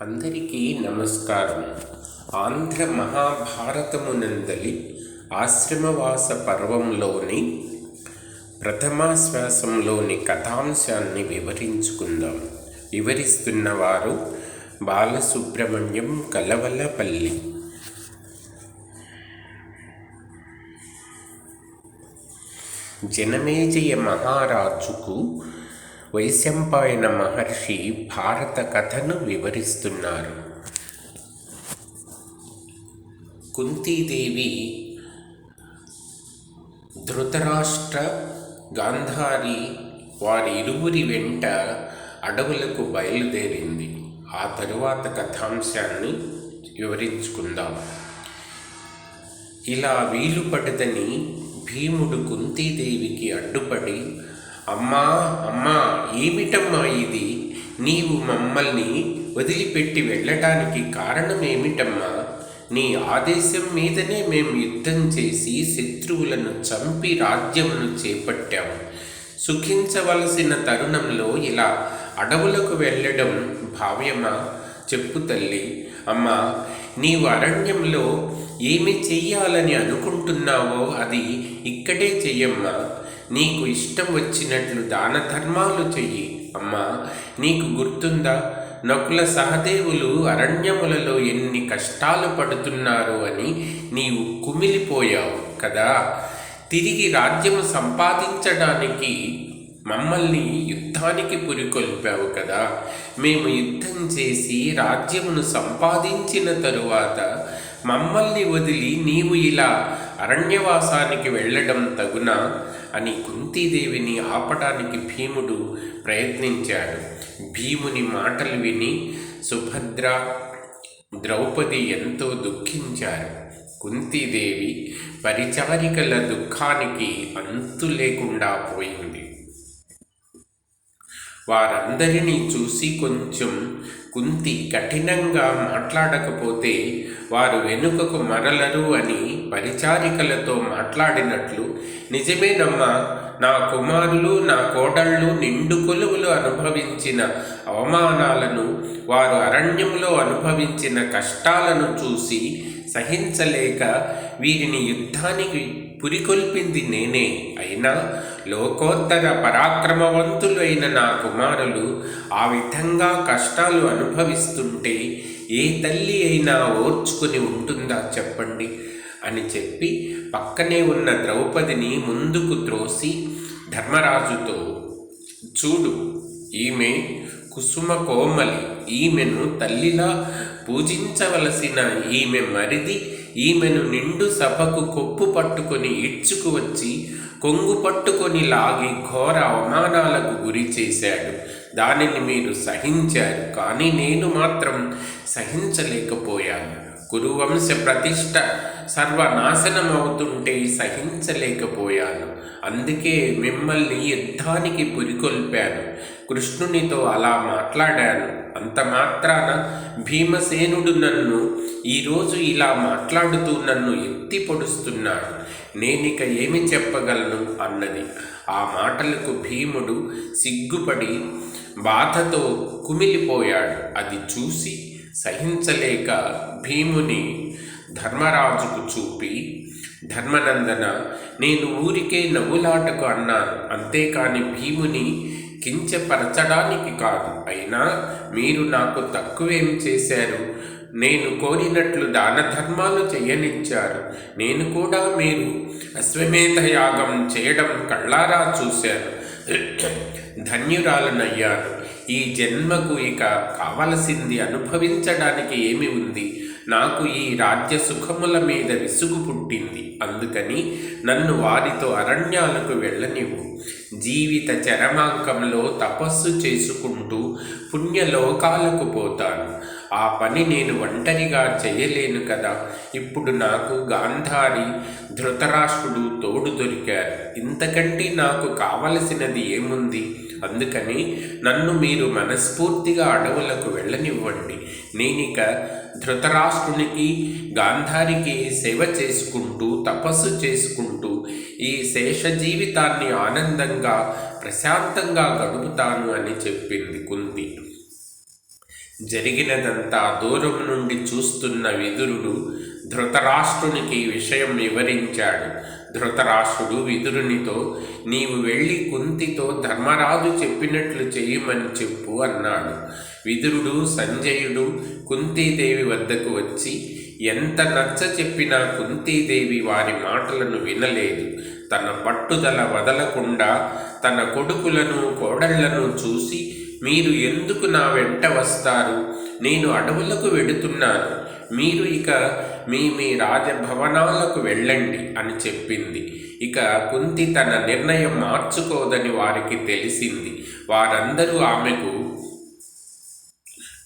అందరికీ నమస్కారం. ఆంధ్ర మహాభారతమునందలి ఆశ్రమవాస పర్వంలోని ప్రథమాశ్వాసంలోని కథాంశాన్ని వివరించుకుందాం. వివరిస్తున్నవారు బాలసుబ్రహ్మణ్యం కలవలపల్లి. జనమేజయ మహారాజుకు వైశంపాయన మహర్షి భారత కథను వివరిస్తున్నారు. కుంతీదేవి ధృతరాష్ట్ర, గాంధారి వారి ఇరువురి వెంట అడవులకు బయలుదేరింది. ఆ తరువాత కథాంశాన్ని వివరించుకుందాం. ఇలా వీలు పడదని భీముడు కుంతీదేవికి అడ్డుపడి, అమ్మా అమ్మా, ఏమిటమ్మా ఇది? నీవు మమ్మల్ని వదిలిపెట్టి వెళ్ళటానికి కారణం ఏమిటమ్మా? నీ ఆదేశం మీదనే మేము యుద్ధం చేసి శత్రువులను చంపి రాజ్యమును చేపట్టాము. సుఖించవలసిన తరుణంలో ఇలా అడవులకు వెళ్ళడం భావ్యమా? చెప్పు తల్లి. అమ్మా, నీవు అరణ్యంలో ఏమి చెయ్యాలని అనుకుంటున్నావో అది ఇక్కడే చెయ్యమ్మా. నీకు ఇష్టం వచ్చినట్లు దాన ధర్మాలు చెయ్యి. అమ్మా, నీకు గుర్తుందా, నకుల సహదేవులు అరణ్యములలో ఎన్ని కష్టాలు పడుతున్నారు అని నీవు కుమిలిపోయావు కదా. తిరిగి రాజ్యము సంపాదించడానికి మమ్మల్ని యుద్ధానికి పురికొల్పావు కదా. మేము యుద్ధం చేసి రాజ్యమును సంపాదించిన తరువాత మమ్మల్ని వదిలి నీవు ఇలా అరణ్యవాసానికి వెళ్ళడం తగునా అని కుంతీదేవిని ఆపడానికి భీముడు ప్రయత్నించాడు. భీముని మాటలు విని సుభద్ర, ద్రౌపది ఎంతో దుఃఖించారు. కుంతీదేవి పరిచారికల దుఃఖానికి అంతు లేకుండా పోయింది. వారందరినీ చూసి కొంచెం కుంతి కఠినంగా మాట్లాడకపోతే వారు వెనుకకు మరలరు అని పరిచారికలతో మాట్లాడినట్లు, నిజమేనమ్మా, నా కుమారులు నా కోడళ్ళు నిండు కొలువులు అనుభవించిన అవమానాలను, వారు అరణ్యంలో అనుభవించిన కష్టాలను చూసి సహించలేక వీరిని యుద్ధానికి పురికొల్పింది నేనే. అయినా లోకోత్తర పరాక్రమవంతులైన నా కుమారులు ఆ విధంగా కష్టాలు అనుభవిస్తుంటే ఏ తల్లి అయినా ఓర్చుకుని ఉంటుందా చెప్పండి అని చెప్పి పక్కనే ఉన్న ద్రౌపదిని ముందుకు త్రోసి ధర్మరాజుతో, చూడు, ఈమె కుసుమ కోమలి, ఈమెను తల్లిలా పూజించవలసిన ఈమె మరిది ఈమెను నిండు సభకు కొప్పు పట్టుకొని ఈడ్చుకువచ్చి కొంగు పట్టుకొని లాగి ఘోర అవమానాలకు గురి చేశాడు. దానిని మీరు సహించారు, కానీ నేను మాత్రం సహించలేకపోయాను. కురువంశ ప్రతిష్ట సర్వనాశనం అవుతుంటే సహించలేకపోయాను. అందుకే మిమ్మల్ని యుద్ధానికి పురికొల్పాను. కృష్ణునితో అలా మాట్లాడాను. అంత మాత్రాన భీమసేనుడు నన్ను ఈరోజు ఇలా మాట్లాడుతూ నన్ను ఎత్తి పొడుస్తున్నాడు. నేనిక ఏమి చెప్పగలను అన్నది. ఆ మాటలకు భీముడు సిగ్గుపడి బాధతో కుమిలిపోయాడు. అది చూసి సహించలేక భీముని ధర్మరాజుకు చూపి, ధర్మనందన, నేను ఊరికే నవ్వులాటకు అన్నాను, అంతేకాని భీముని కించపరచడానికి కాదు. అయినా మీరు నాకు తక్కువేం చేశారు? నేను కోరినట్లు దాన ధర్మాలు చేయనిచ్చారు. నేను కూడా మీరు అశ్వమేధ యాగం చేయడం కళ్ళారా చూశాను. ధన్యురాలనయ్యాను. ఈ జన్మకు ఇక కావలసింది అనుభవించడానికి ఏమి ఉంది? నాకు ఈ రాజ్య సుఖముల మీద విసుగు పుట్టింది. అందుకని నన్ను వారితో అరణ్యాలకు వెళ్ళనివ్వు. జీవిత చరమాంకంలో తపస్సు చేసుకుంటూ పుణ్యలోకాలకు పోతాను. ఆ పని నేను ఒంటరిగా చేయలేను కదా. ఇప్పుడు నాకు గాంధారి, ధృతరాష్ట్రుడు తోడు దొరికారు. ఇంతకంటే నాకు కావలసినది ఏముంది? అందుకని నన్ను మీరు మనస్ఫూర్తిగా అడవులకు వెళ్ళనివ్వండి. నేనిక ధృతరాష్ట్రునికి, గాంధారికి సేవ చేసుకుంటూ తపస్సు చేసుకుంటూ ఈ శేష జీవితాన్ని ఆనందంగా ప్రశాంతంగా గడుపుతాను అని చెప్పింది కుంతి. జరిగినదంతా దూరం నుండి చూస్తున్న విదురుడు ధృతరాష్ట్రునికి విషయం వివరించాడు. ధృతరాష్ట్రుడు విదురునితో, నీవు వెళ్ళి కుంతితో ధర్మరాజు చెప్పినట్లు చేయమని చెప్పు అన్నాడు. విదురుడు సంజయుడు కుంతీదేవి వద్దకు వచ్చి ఎంత నచ్చ చెప్పినా కుంతీదేవి వారి మాటలను వినలేదు. తన పట్టుదల వదలకుండా తన కొడుకులను కోడళ్లను చూసి, మీరు ఎందుకు నా వెంట వస్తారు? నేను అడవులకు వెడుతున్నాను. మీరు ఇక మీ మీ రాజభవనాలకు వెళ్ళండి అని చెప్పింది. ఇక కుంతి తన నిర్ణయం మార్చుకోదని వారికి తెలిసింది. వారందరూ ఆమెకు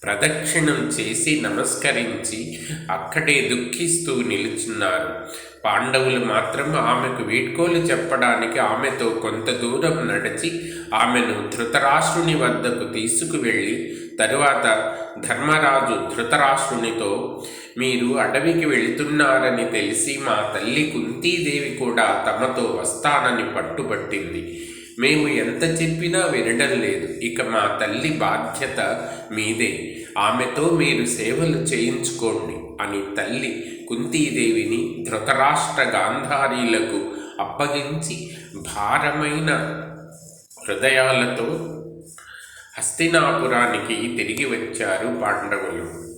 ప్రదక్షిణం చేసి నమస్కరించి అక్కడే దుఃఖిస్తూ నిలుచున్నారు. పాండవులు మాత్రం ఆమెకు వీడ్కోలు చెప్పడానికి ఆమెతో కొంత దూరం నడిచి ఆమెను ధృతరాష్ట్రుని వద్దకు తీసుకువెళ్ళి తరువాత ధర్మరాజు ధృతరాష్ట్రునితో, మీరు అడవికి వెళుతున్నారని తెలిసి మా తల్లి కుంతీదేవి కూడా తమతో వస్తానని పట్టుబట్టింది. మేము ఎంత చెప్పినా వినడం లేదు. ఇక మా తల్లి బాధ్యత మీదే. ఆమెతో మీరు సేవలు చేయించుకోండి అని తల్లి కుంతీదేవిని ధృతరాష్ట్ర గాంధారీలకు అప్పగించి భారమైన హృదయాలతో హస్తినాపురానికి తిరిగి వచ్చారు పాండవులు.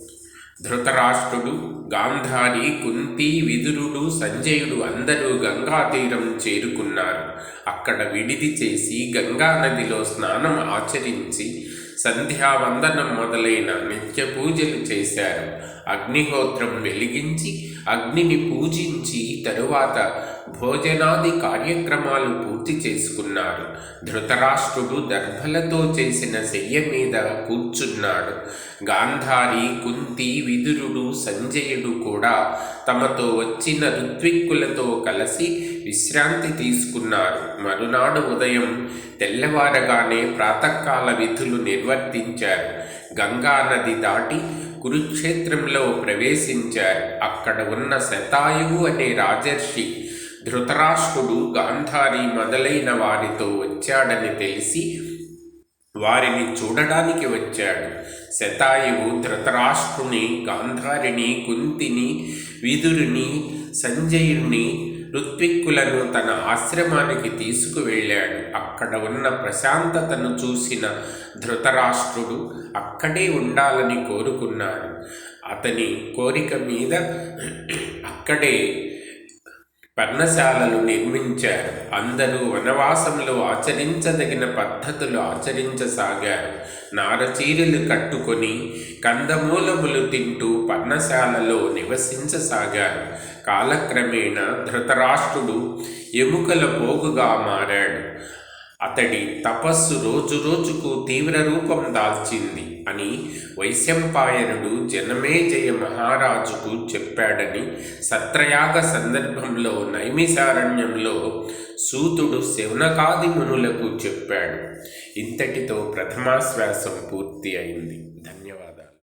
ధృతరాష్ట్రుడు, గాంధారి, కుంతి, విదురుడు, సంజయుడు అందరూ గంగా తీరం చేరుకున్నారు. అక్కడ విడిది చేసి గంగా నదిలో స్నానం ఆచరించి సంధ్యావందనం మొదలైన నిత్య పూజలు చేశారు. అగ్నిహోత్రం వెలిగించి అగ్నిని పూజించి తరువాత భోజనాది కార్యక్రమాలు పూర్తి చేసుకున్నారు. ధృతరాష్ట్రుడు దర్భలతో చేసిన శయ్య మీద కూర్చున్నాడు. గాంధారి, కుంతి, విదురుడు, సంజయుడు కూడా తమతో వచ్చిన ఋత్విక్కులతో కలిసి విశ్రాంతి తీసుకున్నారు. మరునాడు ఉదయం తెల్లవారగానే ప్రాతకాల విధులు నిర్వర్తించారు. గంగా నది దాటి కురుక్షేత్రంలో ప్రవేశించారు. అక్కడ ఉన్న శతాయువు అనే రాజర్షి ధృతరాష్ట్రుడు, గాంధారి మొదలైన వారితో వచ్చాడని తెలిసి వారిని చూడడానికి వచ్చాడు. శతాయువు ధృతరాష్ట్రుని, గాంధారిని, కుంతిని, విదురుని, సంజయుని, ఋత్విక్కులను తన ఆశ్రమానికి తీసుకువెళ్ళాడు. అక్కడ ఉన్న ప్రశాంతతను చూసిన ధృతరాష్ట్రుడు అక్కడే ఉండాలని కోరుకున్నాడు. అతని కోరిక మీద అక్కడే పర్ణశాలలు నిర్మించారు. అందరూ వనవాసంలో ఆచరించదగిన పద్ధతులు ఆచరించసాగారు. నారచీరలు కట్టుకొని కందమూలములు తింటూ పర్ణశాలలో నివసించసాగారు. కాలక్రమేణా ధృతరాష్ట్రుడు ఎముకల పోగుగా మారాడు. అతడి తపస్సు రోజురోజుకు తీవ్ర రూపం దాల్చింది అని వైశంపాయనుడు జనమేజయ మహారాజుకు చెప్పాడని సత్రయాగ సందర్భంలో నైమిసారణ్యంలో సూతుడు శౌనకాది మునులకు చెప్పాడు. ఇంతటితో ప్రథమాశ్వాసం పూర్తి అయింది. ధన్యవాదాలు.